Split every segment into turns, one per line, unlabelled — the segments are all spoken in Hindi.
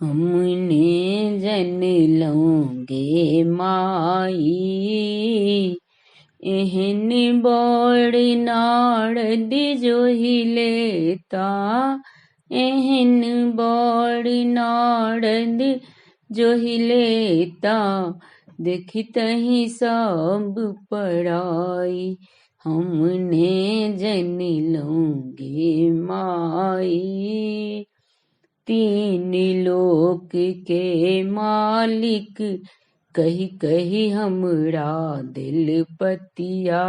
हमने जन लौंगे माई, एहन बड़ नारद जोहिलेता, एहन बड़ नारद जोहिलेता, देखतहि सब पराई, हमने जन लौंगे माई। तीन लोक के मालिक कही कही हमरा दिल पतिया,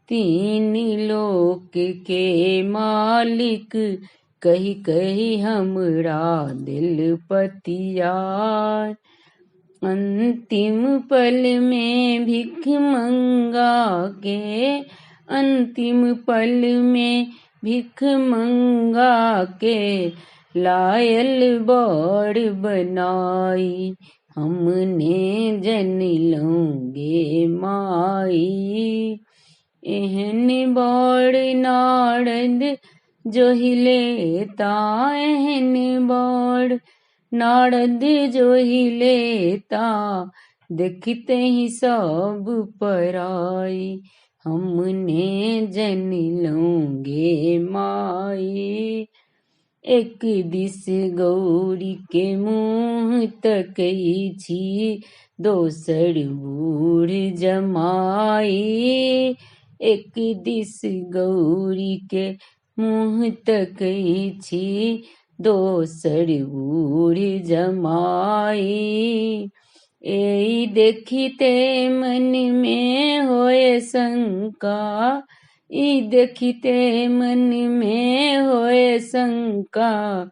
तीन लोक के मालिक कही कही हमरा दिल पतिया। अंतिम पल में भिख मंगा के, अंतिम पल में भिख मंगा के, लायल बड़ बनाई, हमने जन लौंगे माई। एहन बड़ नारद जोहिलेता, एहन बड़ नारद जोहिलेता, देखतहि सब पराई, हमने जन लौंगे माई। एक दिस गौरी के मुँह तकई छी, दोसर बूढ़ जमाई। एक दिस गौरी के मुँह तकई छी, दोसर बूढ़ जमाई। एई देखिते मन में होए शंका, ई देखिते मन में होए शंका,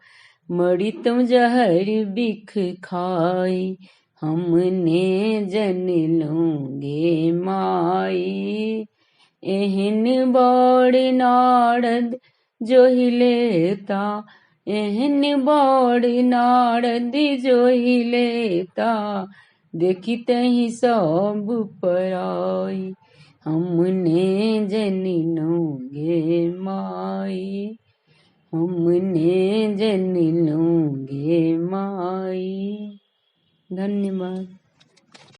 मरी तुम जहर बिख खाई, हमने जन लौंगे माई। एहन बड़ नारद जोहिलेता, एहन बड़ नारद जोहिलेता, देखतहि सब पराई, हमने जन लौंगे माई, हमने जन लौंगे माई। धन्यवाद।